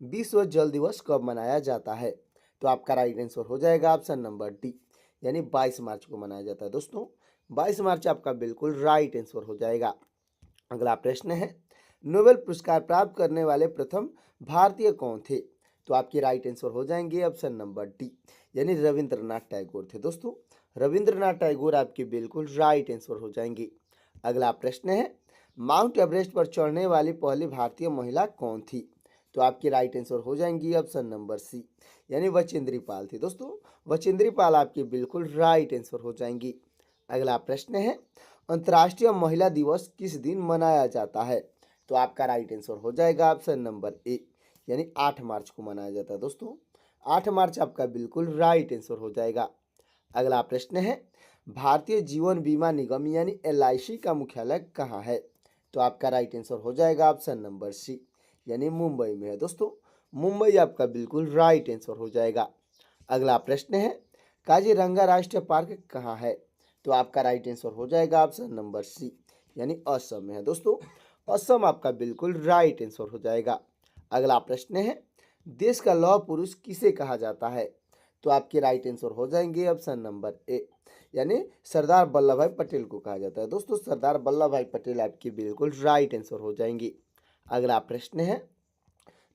विश्व जल दिवस कब मनाया जाता है? तो आपका राइट आंसर हो जाएगा ऑप्शन नंबर डी, यानी 22 मार्च को मनाया जाता है। दोस्तों 22 मार्च आपका बिल्कुल राइट आंसर हो जाएगा। अगला प्रश्न है, नोबेल पुरस्कार प्राप्त करने वाले प्रथम भारतीय कौन थे? तो आपके राइट आंसर हो जाएंगे ऑप्शन नंबर डी, यानी रविंद्रनाथ टैगोर थे। दोस्तों रविंद्रनाथ टैगोर आपके बिल्कुल राइट आंसर हो जाएंगे। अगला प्रश्न है, माउंट एवरेस्ट पर चढ़ने वाली पहली भारतीय महिला कौन थी? तो आपकी राइट आंसर हो जाएंगी ऑप्शन नंबर सी, यानी बचेंद्री पाल थी। दोस्तों बचेंद्री पाल आपकी बिल्कुल राइट आंसर हो जाएंगी। अगला प्रश्न है, अंतर्राष्ट्रीय महिला दिवस किस दिन मनाया जाता है? तो आपका राइट आंसर हो जाएगा ऑप्शन नंबर ए, यानी 8 मार्च को मनाया जाता है। दोस्तों 8 मार्च आपका बिल्कुल राइट आंसर हो जाएगा। अगला प्रश्न है, भारतीय जीवन बीमा निगम यानी LIC का मुख्यालय कहाँ है? तो आपका राइट आंसर हो जाएगा ऑप्शन नंबर सी, यानी मुंबई में है। दोस्तों मुंबई आपका बिल्कुल राइट आंसर हो जाएगा। अगला प्रश्न है, काजीरंगा राष्ट्रीय पार्क कहाँ है? तो आपका राइट आंसर हो जाएगा ऑप्शन नंबर सी, यानी असम में है। दोस्तों असम आपका बिल्कुल राइट आंसर हो जाएगा। अगला प्रश्न है, देश का लौह पुरुष किसे कहा जाता है? तो आपके राइट आंसर हो जाएंगे ऑप्शन नंबर ए, यानी सरदार वल्लभ भाई पटेल को कहा जाता है। दोस्तों सरदार वल्लभ भाई पटेल आपकी बिल्कुल राइट आंसर हो जाएंगी। अगला प्रश्न है,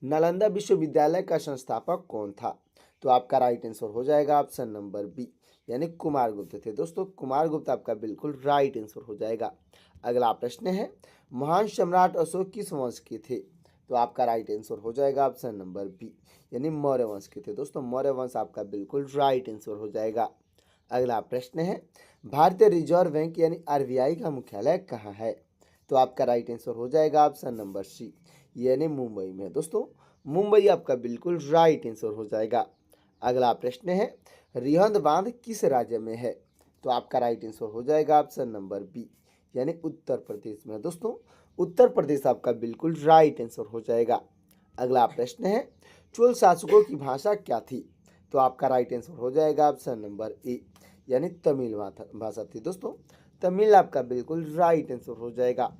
नालंदा विश्वविद्यालय का संस्थापक कौन था? तो आपका राइट आंसर हो जाएगा ऑप्शन नंबर बी, यानी कुमार गुप्त थे। दोस्तों कुमार गुप्त आपका बिल्कुल राइट आंसर हो जाएगा। अगला प्रश्न है, महान सम्राट अशोक किस वंश के थे? तो आपका राइट आंसर हो जाएगा ऑप्शन नंबर बी, यानी मौर्य वंश के थे। दोस्तों मौर्य वंश आपका बिल्कुल राइट आंसर हो जाएगा। अगला प्रश्न है, भारतीय रिजर्व बैंक यानी RBI का मुख्यालय कहाँ है? तो आपका राइट आंसर हो जाएगा ऑप्शन नंबर सी, यानी मुंबई में। दोस्तों मुंबई आपका बिल्कुल राइट आंसर हो जाएगा। अगला प्रश्न है, रिहंद बांध किस राज्य में है? तो आपका राइट आंसर हो जाएगा ऑप्शन नंबर बी, यानी उत्तर प्रदेश में। दोस्तों उत्तर प्रदेश आपका बिल्कुल राइट आंसर हो जाएगा। अगला प्रश्न है, चोल शासकों की भाषा क्या थी? तो आपका राइट आंसर हो जाएगा ऑप्शन नंबर ए, यानी तमिल भाषा थी। दोस्तों तमिल आपका बिल्कुल राइट आंसर हो जाएगा।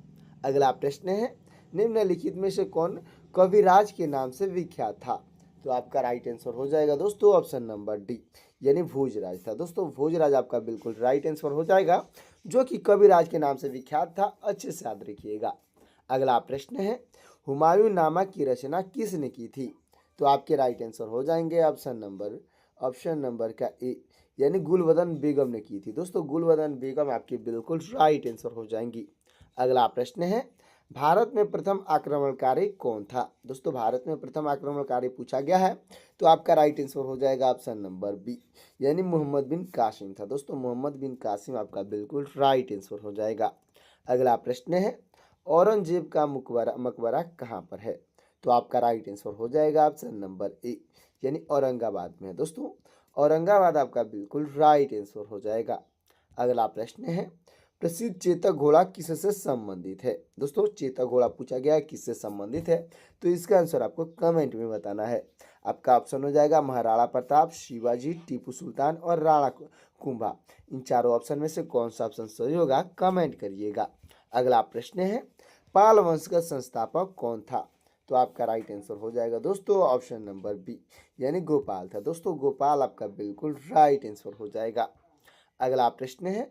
अगला प्रश्न है, निम्नलिखित में से कौन कविराज के नाम से विख्यात था? तो आपका राइट आंसर हो जाएगा दोस्तों ऑप्शन नंबर डी, यानी भोजराज था। दोस्तों भोजराज आपका बिल्कुल राइट आंसर हो जाएगा, जो कि कविराज के नाम से विख्यात था। अच्छे से याद रखिएगा। अगला प्रश्न है, हुमायूं नामा की रचना किसने की थी? तो आपके राइट आंसर हो जाएंगे ऑप्शन नंबर का ए, यानी गुलबदन बेगम ने की थी। दोस्तों गुलबदन बेगम आपकी बिल्कुल राइट आंसर हो जाएंगी। अगला प्रश्न है, भारत में प्रथम आक्रमणकारी कौन था? दोस्तों भारत में प्रथम आक्रमणकारी पूछा गया है, तो आपका राइट आंसर हो जाएगा ऑप्शन नंबर बी, यानी मोहम्मद बिन कासिम था। दोस्तों मोहम्मद बिन कासिम आपका बिल्कुल राइट आंसर हो जाएगा। अगला प्रश्न है, औरंगजेब का मकबरा कहाँ पर है? तो आपका राइट आंसर हो जाएगा ऑप्शन नंबर ए, यानी औरंगाबाद में है। दोस्तों औरंगाबाद आपका बिल्कुल राइट आंसर हो जाएगा। अगला प्रश्न है, प्रसिद्ध चेतक घोड़ा किससे संबंधित है? दोस्तों चेतक घोड़ा पूछा गया है किससे संबंधित है, तो इसका आंसर आपको कमेंट में बताना है। आपका ऑप्शन हो जाएगा महाराणा प्रताप, शिवाजी, टीपू सुल्तान और राणा कुंभा। इन चारों ऑप्शन में से कौन सा ऑप्शन सही होगा कमेंट करिएगा। अगला प्रश्न है, पाल वंश का संस्थापक कौन था? तो आपका राइट आंसर हो जाएगा दोस्तों ऑप्शन नंबर बी, यानी गोपाल था। दोस्तों गोपाल आपका बिल्कुल राइट आंसर हो जाएगा। अगला प्रश्न है,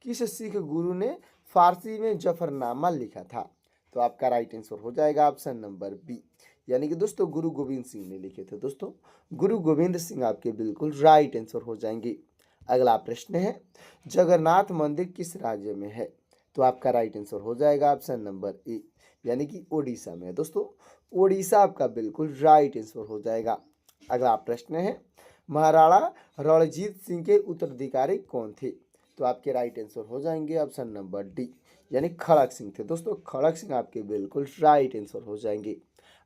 किस सिख गुरु ने फारसी में जफरनामा लिखा था? तो आपका राइट आंसर हो जाएगा ऑप्शन नंबर बी, यानी कि दोस्तों गुरु गोविंद सिंह ने लिखे थे। दोस्तों गुरु गोविंद सिंह आपके बिल्कुल राइट आंसर हो जाएंगे। अगला प्रश्न है, जगन्नाथ मंदिर किस राज्य में है? तो आपका राइट आंसर हो जाएगा ऑप्शन नंबर ए, यानी कि ओडिशा में है। दोस्तों ओडिशा आपका बिल्कुल राइट आंसर हो जाएगा। अगला प्रश्न है, महाराणा रणजीत सिंह के उत्तराधिकारी कौन थे? तो आपके राइट आंसर हो जाएंगे ऑप्शन नंबर डी, यानी खड़क सिंह थे। दोस्तों खड़क सिंह आपके बिल्कुल राइट आंसर हो जाएंगे।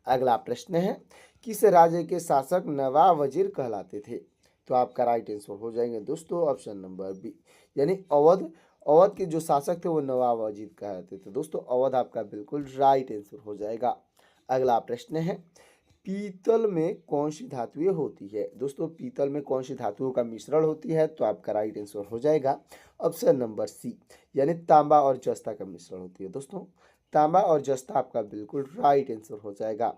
अगला प्रश्न है, किस राज्य के शासक नवाब वजीर कहलाते थे? तो आपका राइट आंसर हो जाएंगे दोस्तों ऑप्शन नंबर बी, यानी अवध। अवध के जो शासक थे वो नवाब वजीर कहलाते थे। दोस्तों अवध आपका बिल्कुल राइट आंसर हो जाएगा। अगला प्रश्न है, पीतल में कौन सी धातुएं होती है? दोस्तों पीतल में कौन सी धातुओं का मिश्रण होती है? तो आपका राइट आंसर हो जाएगा ऑप्शन नंबर सी, यानी तांबा और जस्ता का मिश्रण होती है। दोस्तों तांबा और जस्ता आपका बिल्कुल राइट आंसर हो जाएगा।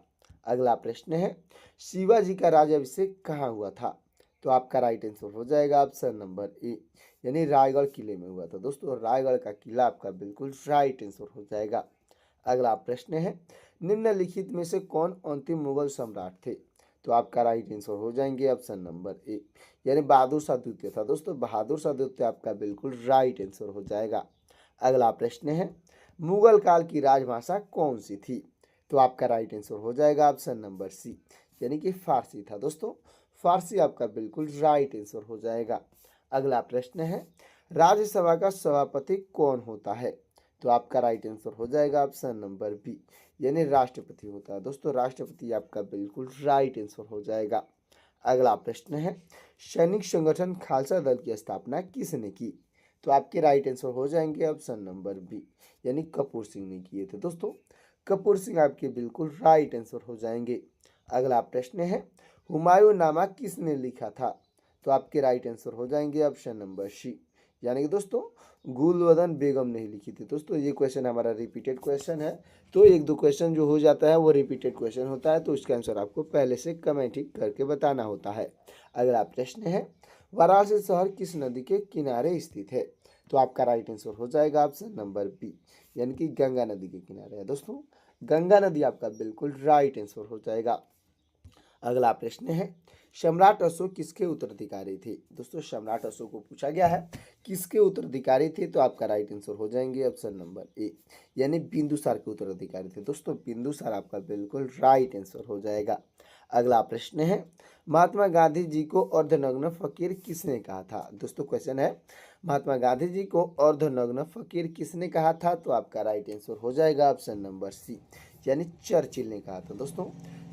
अगला प्रश्न है शिवाजी का राज्याभिषेक कहाँ हुआ था? तो आपका राइट आंसर हो जाएगा ऑप्शन नंबर ए, यानी रायगढ़ किले में हुआ था। दोस्तों रायगढ़ का किला आपका बिल्कुल राइट आंसर हो जाएगा। अगला प्रश्न है निम्नलिखित में से कौन अंतिम मुगल सम्राट थे? तो आपका राइट आंसर हो जाएंगे ऑप्शन नंबर ए, यानी बहादुर शाह द्वितीय था। दोस्तों बहादुर शाह द्वितीय आपका बिल्कुल राइट आंसर हो जाएगा। अगला प्रश्न है मुगल काल की राजभाषा कौन सी थी? तो आपका राइट आंसर हो जाएगा ऑप्शन नंबर सी, यानी कि फारसी था। दोस्तों फारसी आपका बिल्कुल राइट आंसर हो जाएगा। अगला प्रश्न है राज्यसभा का सभापति कौन होता है? तो आपका राइट आंसर हो जाएगा ऑप्शन नंबर बी, यानी राष्ट्रपति होता है। दोस्तों राष्ट्रपति आपका बिल्कुल राइट आंसर हो जाएगा। अगला प्रश्न है सैनिक संगठन खालसा दल की स्थापना किसने की? तो आपके राइट आंसर हो जाएंगे ऑप्शन नंबर बी, यानी कपूर सिंह ने किए थे। दोस्तों कपूर सिंह आपके बिल्कुल राइट आंसर हो जाएंगे। अगला प्रश्न है हुमायूं नामा किसने लिखा था? तो आपके राइट आंसर हो जाएंगे ऑप्शन नंबर सी, यानी कि दोस्तों गुलवदन बेगम ने ही लिखी थी। दोस्तों ये क्वेश्चन हमारा रिपीटेड क्वेश्चन है, तो एक दो क्वेश्चन जो हो जाता है वो रिपीटेड क्वेश्चन होता है, तो उसका आंसर आपको पहले से कमेंट ही करके बताना होता है। अगला प्रश्न है वाराणसी शहर किस नदी के किनारे स्थित है? तो आपका राइट आंसर हो जाएगा ऑप्शन नंबर बी, यानी कि गंगा नदी के किनारे है। दोस्तों गंगा नदी आपका बिल्कुल राइट आंसर हो जाएगा। अगला प्रश्न है सम्राट अशोक किसके उत्तराधिकारी थे? दोस्तों सम्राट अशोक को पूछा गया है किसके उत्तराधिकारी थे, तो आपका राइट आंसर हो जाएंगे ऑप्शन नंबर ए, यानी बिंदुसार के उत्तराधिकारी थे। दोस्तों बिंदुसार आपका बिल्कुल राइट आंसर हो जाएगा। अगला प्रश्न है महात्मा गांधी जी को अर्धनग्न फकीर किसने कहा था? दोस्तों क्वेश्चन है महात्मा गांधी जी को अर्धनग्न फकीर किसने कहा था? तो आपका राइट आंसर हो जाएगा ऑप्शन नंबर सी, यानी चर्चिल ने कहा था। दोस्तों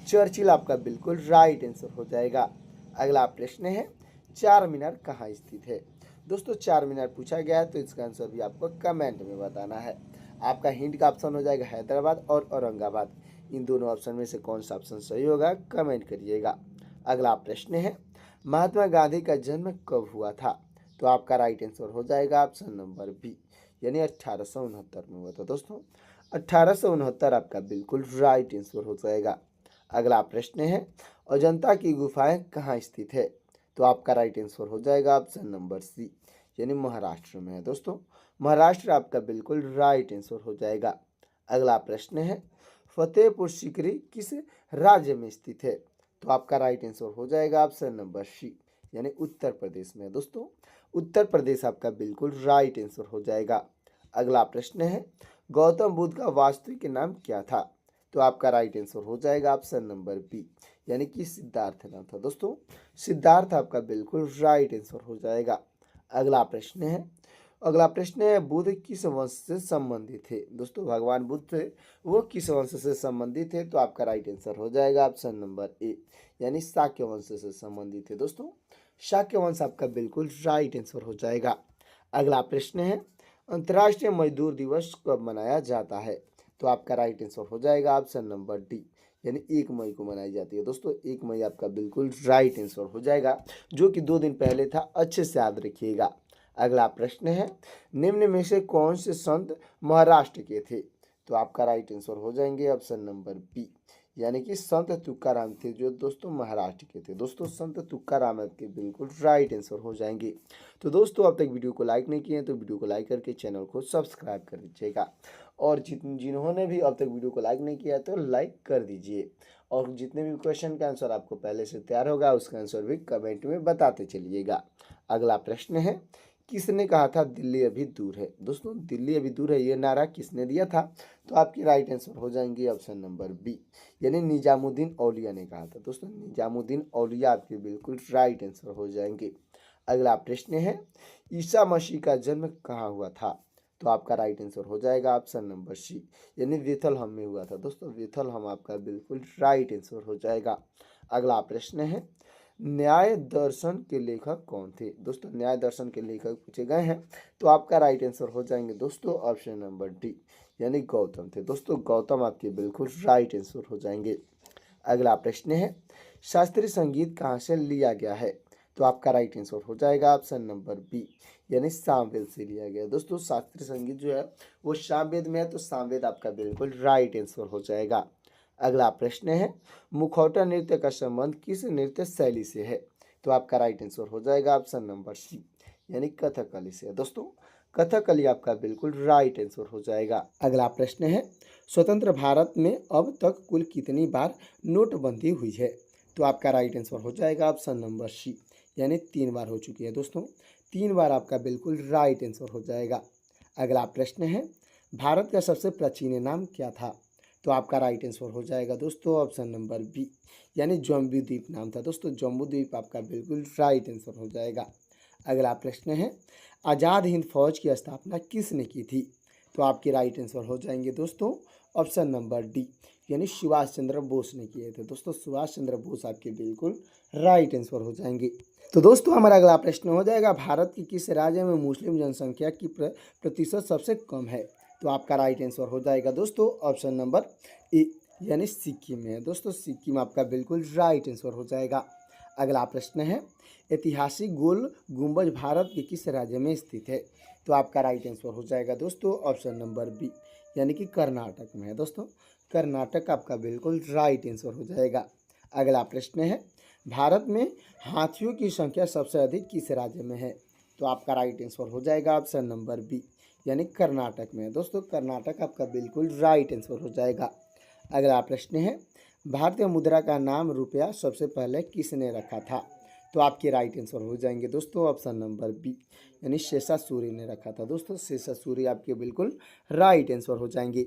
चर्चिल आपका बिल्कुल राइट आंसर हो जाएगा। अगला प्रश्न है चार मीनार कहाँ स्थित है? दोस्तों चार मीनार पूछा गया है, तो इसका आंसर भी आपको कमेंट में बताना है। आपका हिंट का ऑप्शन हो जाएगा हैदराबाद और औरंगाबाद। इन दोनों ऑप्शन में से कौन सा ऑप्शन सही होगा कमेंट करिएगा। अगला प्रश्न है महात्मा गांधी का जन्म कब हुआ था? तो आपका राइट आंसर हो जाएगा ऑप्शन नंबर बी, यानी 1869 में हुआ था। दोस्तों 1869 आपका बिल्कुल राइट आंसर हो जाएगा। अगला प्रश्न है अजंता की गुफाएं कहाँ स्थित है? तो आपका राइट आंसर हो जाएगा ऑप्शन नंबर सी, यानी महाराष्ट्र में है। दोस्तों महाराष्ट्र आपका बिल्कुल राइट आंसर हो जाएगा। अगला प्रश्न है फतेहपुर सीकरी किस राज्य में स्थित है? तो आपका राइट आंसर हो जाएगा ऑप्शन नंबर सी, यानी उत्तर प्रदेश में। दोस्तों उत्तर प्रदेश आपका बिल्कुल राइट आंसर हो जाएगा। अगला प्रश्न है गौतम बुद्ध का वास्तविक नाम क्या था? तो आपका राइट आंसर हो जाएगा ऑप्शन नंबर बी, यानी कि सिद्धार्थ नाम था। दोस्तों सिद्धार्थ आपका बिल्कुल राइट आंसर हो जाएगा। अगला प्रश्न है बुद्ध किस वंश से संबंधित थे? दोस्तों भगवान बुद्ध थे वो किस वंश से संबंधित थे? तो आपका राइट आंसर हो जाएगा ऑप्शन नंबर ए, यानी शाक्य वंश से संबंधित थे। दोस्तों शाक्य वंश आपका बिल्कुल राइट आंसर हो जाएगा। अगला प्रश्न है अंतर्राष्ट्रीय मजदूर दिवस कब मनाया जाता है? तो आपका राइट आंसर हो जाएगा ऑप्शन नंबर डी, यानी 1 मई को मनाई जाती है। दोस्तों 1 मई आपका बिल्कुल राइट आंसर हो जाएगा, जो कि 2 दिन पहले था, अच्छे से याद रखिएगा। अगला प्रश्न है निम्न में से कौन से संत महाराष्ट्र के थे? तो आपका राइट आंसर हो जाएंगे ऑप्शन नंबर बी, यानी कि संत तुकाराम थे, जो दोस्तों महाराष्ट्र के थे। दोस्तों संत तुकाराम के बिल्कुल राइट आंसर हो जाएंगे। तो दोस्तों अब तक वीडियो को लाइक नहीं किए तो वीडियो को लाइक करके चैनल को सब्सक्राइब कर दीजिएगा, और जिन्होंने भी अब तक वीडियो को लाइक नहीं किया तो लाइक कर दीजिए, और जितने भी क्वेश्चन का आंसर आपको पहले से तैयार होगा उसका आंसर भी कमेंट में बताते चलिएगा। अगला प्रश्न है किसने कहा था दिल्ली अभी दूर है? दोस्तों दिल्ली अभी दूर है ये नारा किसने दिया था? तो आपकी राइट आंसर हो जाएंगे ऑप्शन नंबर बी, यानी निजामुद्दीन औलिया ने कहा था। दोस्तों निजामुद्दीन औलिया आपके बिल्कुल राइट आंसर हो जाएंगे। अगला प्रश्न है ईसा मसीह का जन्म कहाँ हुआ था? तो आपका राइट आंसर हो जाएगा ऑप्शन नंबर सी, यानी बेथलहम में हुआ था। दोस्तों बेथलहम आपका बिल्कुल राइट आंसर हो जाएगा। अगला प्रश्न है न्याय दर्शन के लेखक कौन थे? दोस्तों न्याय दर्शन के लेखक पूछे गए हैं, तो आपका राइट आंसर हो जाएंगे दोस्तों ऑप्शन नंबर डी, यानी गौतम थे। दोस्तों गौतम आपके बिल्कुल राइट आंसर हो जाएंगे। अगला प्रश्न है शास्त्रीय संगीत कहाँ से लिया गया है? तो आपका राइट आंसर हो जाएगा ऑप्शन नंबर बी, यानी सामवेद से लिया गया। दोस्तों शास्त्रीय संगीत जो है वो सामवेद में है, तो सामवेद आपका बिल्कुल राइट आंसर हो जाएगा। अगला प्रश्न है, मुखौटा नृत्य का संबंध किस नृत्य शैली से है? तो आपका राइट आंसर हो जाएगा ऑप्शन नंबर सी, यानी कथकली से। दोस्तों कथकली आपका बिल्कुल राइट आंसर हो जाएगा। अगला प्रश्न है, स्वतंत्र भारत में अब तक कुल कितनी बार नोटबंदी हुई है? तो आपका राइट आंसर हो जाएगा ऑप्शन नंबर सी, यानी 3 बार हो चुकी है। दोस्तों 3 बार आपका बिल्कुल राइट आंसर हो जाएगा। अगला प्रश्न है, भारत का सबसे प्राचीन नाम क्या था? तो आपका राइट आंसर हो जाएगा दोस्तों ऑप्शन नंबर बी, यानी जम्बू द्वीप नाम था। दोस्तों जम्बू द्वीप आपका बिल्कुल राइट आंसर हो जाएगा। अगला प्रश्न है, आज़ाद हिंद फौज की स्थापना किसने की थी? तो आपके राइट आंसर हो जाएंगे दोस्तों ऑप्शन नंबर डी, यानी सुभाष चंद्र बोस ने किए थे। दोस्तों सुभाष चंद्र बोस आपके बिल्कुल राइट आंसर हो जाएंगे। तो दोस्तों हमारा अगला प्रश्न हो जाएगा, भारत के किस राज्य में मुस्लिम जनसंख्या की प्रतिशत सबसे कम है? तो आपका राइट आंसर हो जाएगा दोस्तों ऑप्शन नंबर ए, यानी सिक्किम में है। दोस्तों सिक्किम आपका बिल्कुल राइट आंसर हो जाएगा। अगला प्रश्न है, ऐतिहासिक गोल गुंबज भारत के किस राज्य में स्थित है? तो आपका राइट आंसर हो जाएगा दोस्तों ऑप्शन नंबर बी, यानी कि कर्नाटक में है। दोस्तों कर्नाटक आपका बिल्कुल राइट आंसर हो जाएगा। अगला प्रश्न है, भारत में हाथियों की संख्या सबसे अधिक किस राज्य में है? तो आपका राइट आंसर हो जाएगा ऑप्शन नंबर बी, यानी कर्नाटक में है। दोस्तों कर्नाटक आपका बिल्कुल राइट आंसर हो जाएगा। अगला प्रश्न है, भारतीय मुद्रा का नाम रुपया सबसे पहले किसने रखा था? तो आपके राइट आंसर हो जाएंगे दोस्तों ऑप्शन नंबर बी, यानी शेषासुरी ने रखा था। दोस्तों शेषासुरी आपके बिल्कुल राइट आंसर हो जाएंगे।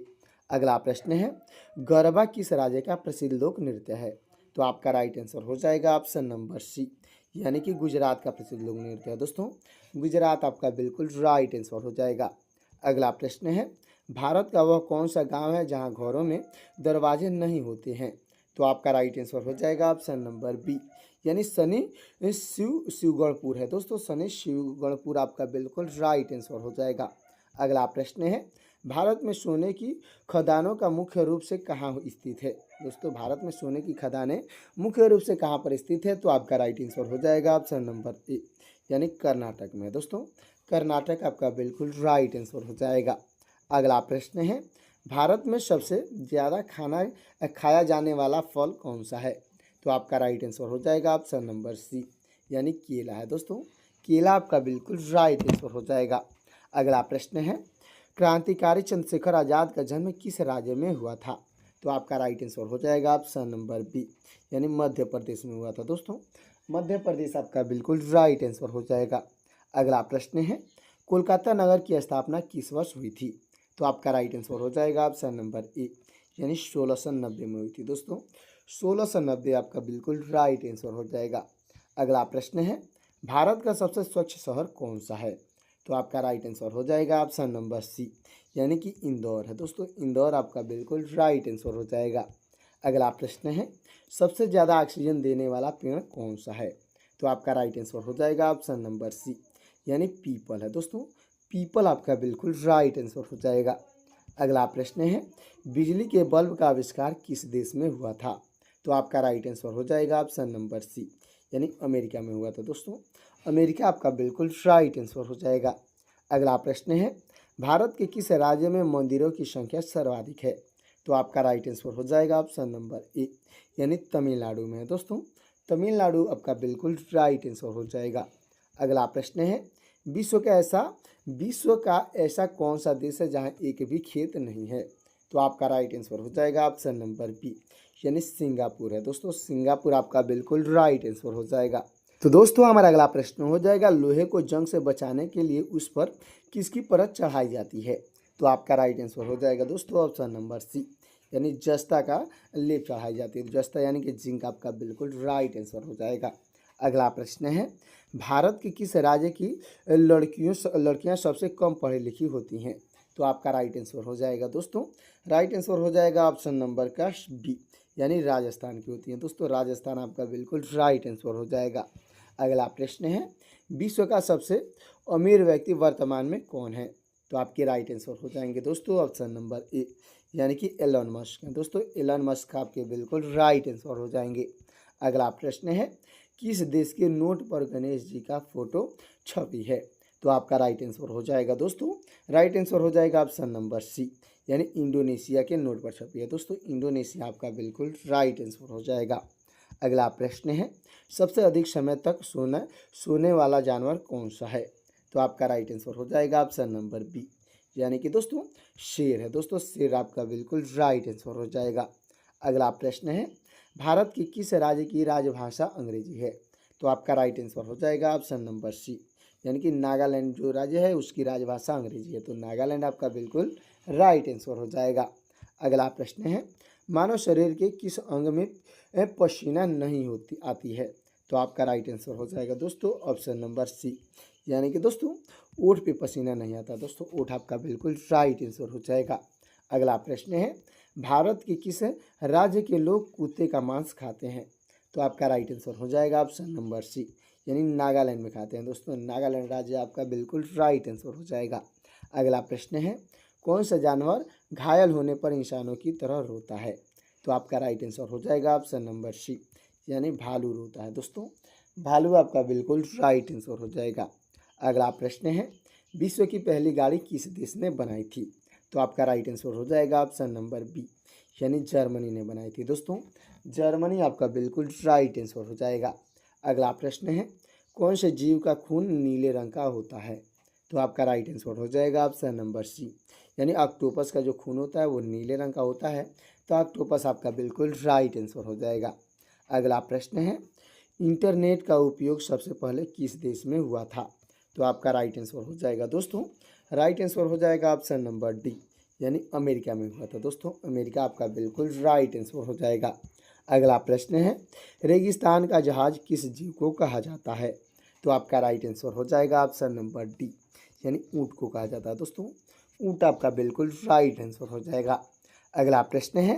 अगला प्रश्न है, गरबा किस राज्य का प्रसिद्ध लोक नृत्य है? तो आपका राइट आंसर हो जाएगा ऑप्शन नंबर सी, यानी कि गुजरात का प्रसिद्ध लोक नृत्य है। दोस्तों गुजरात आपका बिल्कुल राइट आंसर हो जाएगा। अगला प्रश्न है, भारत का वह कौन सा गांव है जहां घरों में दरवाजे नहीं होते हैं? तो आपका राइट आंसर हो जाएगा ऑप्शन नंबर बी, यानी शनि शिवगढ़पुर है। दोस्तों शनि शिवगढ़पुर आपका बिल्कुल राइट आंसर हो जाएगा। अगला प्रश्न है, भारत में सोने की खदानों का मुख्य रूप से कहाँ स्थित है? दोस्तों भारत में सोने की खदानें मुख्य रूप से कहाँ पर स्थित है? तो आपका राइट आंसर हो जाएगा ऑप्शन नंबर ए, यानी कर्नाटक में। दोस्तों कर्नाटक आपका बिल्कुल राइट आंसर हो जाएगा। अगला प्रश्न है, भारत में सबसे ज़्यादा खाना खाया जाने वाला फल कौन सा है? तो आपका राइट आंसर हो जाएगा ऑप्शन नंबर सी, यानी केला है। दोस्तों केला आपका बिल्कुल राइट आंसर हो जाएगा। अगला प्रश्न है, क्रांतिकारी चंद्रशेखर आज़ाद का जन्म किस राज्य में हुआ था? तो आपका राइट आंसर हो जाएगा ऑप्शन नंबर बी, यानी मध्य प्रदेश में हुआ था। दोस्तों मध्य प्रदेश आपका बिल्कुल राइट आंसर हो जाएगा। अगला प्रश्न है, कोलकाता नगर की स्थापना किस वर्ष हुई थी? तो आपका राइट आंसर हो जाएगा ऑप्शन नंबर ए, यानी 1690 में हुई थी। दोस्तों 1690 आपका बिल्कुल राइट आंसर हो जाएगा। अगला प्रश्न है, भारत का सबसे स्वच्छ शहर कौन सा है? तो आपका राइट आंसर हो जाएगा ऑप्शन नंबर सी, यानी कि इंदौर है। दोस्तों इंदौर आपका बिल्कुल राइट आंसर हो जाएगा। अगला प्रश्न है, सबसे ज़्यादा ऑक्सीजन देने वाला पेड़ कौन सा है? तो आपका राइट आंसर हो जाएगा ऑप्शन नंबर सी, यानी पीपल है। दोस्तों पीपल आपका बिल्कुल राइट आंसर हो जाएगा। अगला प्रश्न है, बिजली के बल्ब का आविष्कार किस देश में हुआ था? तो आपका राइट आंसर हो जाएगा ऑप्शन नंबर सी, यानी अमेरिका में हुआ था। दोस्तों अमेरिका आपका बिल्कुल राइट आंसर हो जाएगा। अगला प्रश्न है, भारत के किस राज्य में मंदिरों की संख्या सर्वाधिक है? तो आपका राइट आंसर हो जाएगा ऑप्शन नंबर ए, यानी तमिलनाडु में है। दोस्तों तमिलनाडु आपका बिल्कुल राइट आंसर हो जाएगा। अगला प्रश्न है, विश्व का ऐसा कौन सा देश है जहां एक भी खेत नहीं है? तो आपका राइट आंसर हो जाएगा ऑप्शन नंबर बी, यानी सिंगापुर है। दोस्तों सिंगापुर आपका बिल्कुल राइट आंसर हो जाएगा। तो दोस्तों हमारा अगला प्रश्न हो जाएगा, लोहे को जंग से बचाने के लिए उस पर किसकी परत चढ़ाई जाती है? तो आपका राइट आंसर हो जाएगा दोस्तों ऑप्शन नंबर सी, यानी जस्ता का लेप चढ़ाई जाती है। जस्ता यानी कि जिंक आपका बिल्कुल राइट आंसर हो जाएगा। अगला प्रश्न है, भारत के किस राज्य की लड़कियां सबसे कम पढ़ी लिखी होती हैं? तो आपका राइट आंसर हो जाएगा दोस्तों, राइट आंसर हो जाएगा ऑप्शन नंबर का बी, यानी राजस्थान की होती हैं। दोस्तों राजस्थान आपका बिल्कुल राइट आंसर हो जाएगा। अगला प्रश्न है, विश्व का सबसे अमीर व्यक्ति वर्तमान में कौन है? तो आपके राइट आंसर हो जाएंगे दोस्तों ऑप्शन नंबर ए, यानी कि एलन मस्क हैं। दोस्तों एलन मस्क आपके बिल्कुल राइट आंसर हो जाएंगे। अगला प्रश्न है, किस देश के नोट पर गणेश जी का फोटो छपी है? तो आपका राइट आंसर हो जाएगा दोस्तों, राइट आंसर हो जाएगा ऑप्शन नंबर सी, यानी इंडोनेशिया के नोट पर छपी है। दोस्तों इंडोनेशिया आपका बिल्कुल राइट आंसर हो जाएगा। अगला प्रश्न है, सबसे अधिक समय तक सोने वाला जानवर कौन सा है? तो आपका राइट आंसर हो जाएगा ऑप्शन नंबर बी, यानी कि दोस्तों शेर है। दोस्तों शेर आपका बिल्कुल राइट आंसर हो जाएगा। अगला प्रश्न है, भारत की किस राज्य की राजभाषा अंग्रेजी है? तो आपका राइट आंसर हो जाएगा ऑप्शन नंबर सी, यानी कि नागालैंड जो राज्य है उसकी राजभाषा अंग्रेजी है। तो नागालैंड आपका बिल्कुल राइट आंसर हो जाएगा। अगला प्रश्न है, मानव शरीर के किस अंग में पसीना नहीं आती है? तो आपका राइट आंसर हो जाएगा दोस्तों ऑप्शन नंबर सी, यानी कि दोस्तों ओठ पे पसीना नहीं आता। दोस्तों ओठ आपका बिल्कुल राइट आंसर हो जाएगा। अगला प्रश्न है, भारत के किस राज्य के लोग कुत्ते का मांस खाते हैं? तो आपका राइट आंसर हो जाएगा ऑप्शन नंबर सी, यानी नागालैंड में खाते हैं। दोस्तों नागालैंड राज्य आपका बिल्कुल राइट आंसर हो जाएगा। अगला प्रश्न है, कौन सा जानवर घायल होने पर इंसानों की तरह रोता है? तो आपका राइट आंसर हो जाएगा ऑप्शन नंबर सी, यानी भालू रोता है। दोस्तों भालू आपका बिल्कुल राइट आंसर हो जाएगा। अगला प्रश्न है, विश्व की पहली गाड़ी किस देश ने बनाई थी? तो आपका राइट आंसर हो जाएगा ऑप्शन नंबर बी, यानी जर्मनी ने बनाई थी। दोस्तों जर्मनी आपका बिल्कुल राइट आंसर हो जाएगा। अगला प्रश्न है, कौन से जीव का खून नीले रंग का होता है? तो आपका राइट आंसर हो जाएगा ऑप्शन नंबर सी, यानी ऑक्टोपस का जो खून होता है वो नीले रंग का होता है। तो ऑक्टोपस आपका बिल्कुल राइट आंसर हो जाएगा। अगला प्रश्न है, इंटरनेट का उपयोग सबसे पहले किस देश में हुआ था? तो आपका राइट आंसर हो जाएगा दोस्तों, राइट आंसर हो जाएगा ऑप्शन नंबर डी, यानी अमेरिका में हुआ था। दोस्तों अमेरिका आपका बिल्कुल राइट आंसर हो जाएगा। अगला प्रश्न है, रेगिस्तान का जहाज किस जीव को कहा जाता है? तो आपका राइट आंसर हो जाएगा ऑप्शन नंबर डी, यानी ऊँट को कहा जाता है। दोस्तों ऊँट आपका बिल्कुल राइट आंसर हो जाएगा। अगला प्रश्न है,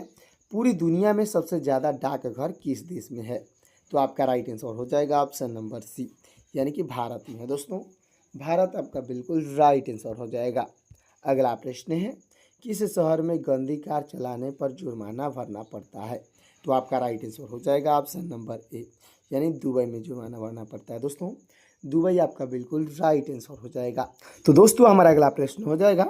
पूरी दुनिया में सबसे ज़्यादा डाकघर किस देश में है? तो आपका राइट आंसर हो जाएगा ऑप्शन नंबर सी, यानी कि भारत में है। दोस्तों भारत आपका बिल्कुल राइट आंसर हो जाएगा। अगला प्रश्न है, किस शहर में गंदी कार चलाने पर जुर्माना भरना पड़ता है? तो आपका राइट आंसर हो जाएगा ऑप्शन नंबर ए, यानी दुबई में जुर्माना भरना पड़ता है। दोस्तों दुबई आपका बिल्कुल राइट आंसर हो जाएगा। तो दोस्तों हमारा अगला प्रश्न हो जाएगा,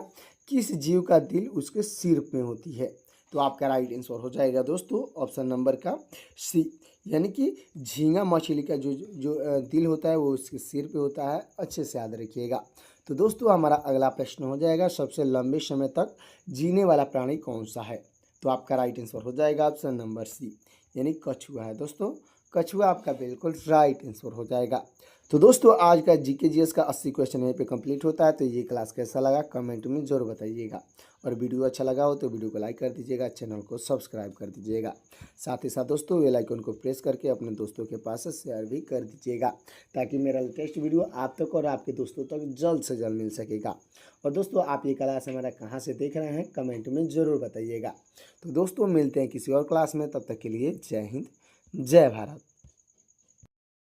किस जीव का दिल उसके सिर में होती है? तो आपका राइट आंसर हो जाएगा दोस्तों ऑप्शन नंबर का सी, यानी कि झींगा मछली का जो दिल होता है वो उसके सिर पे होता है। अच्छे से याद रखिएगा। तो दोस्तों हमारा अगला प्रश्न हो जाएगा, सबसे लंबे समय तक जीने वाला प्राणी कौन सा है? तो आपका राइट आंसर हो जाएगा ऑप्शन नंबर सी, यानी कछुआ है। दोस्तों कछुआ आपका बिल्कुल राइट आंसर हो जाएगा। तो दोस्तों आज का जीके जीएस का 80 क्वेश्चन यहीं पे कंप्लीट होता है। तो ये क्लास कैसा लगा कमेंट में जरूर बताइएगा, और वीडियो अच्छा लगा हो तो वीडियो को लाइक कर दीजिएगा, चैनल को सब्सक्राइब कर दीजिएगा। साथ ही साथ दोस्तों बेल आइकन को प्रेस करके अपने दोस्तों के पास शेयर भी कर दीजिएगा, ताकि मेरा लेटेस्ट वीडियो आप तक और आपके दोस्तों तक जल्द से जल्द मिल सकेगा। और दोस्तों आप ये क्लास हमारा कहाँ से देख रहे हैं कमेंट में ज़रूर बताइएगा। तो दोस्तों मिलते हैं किसी और क्लास में, तब तक के लिए जय हिंद जय भारत।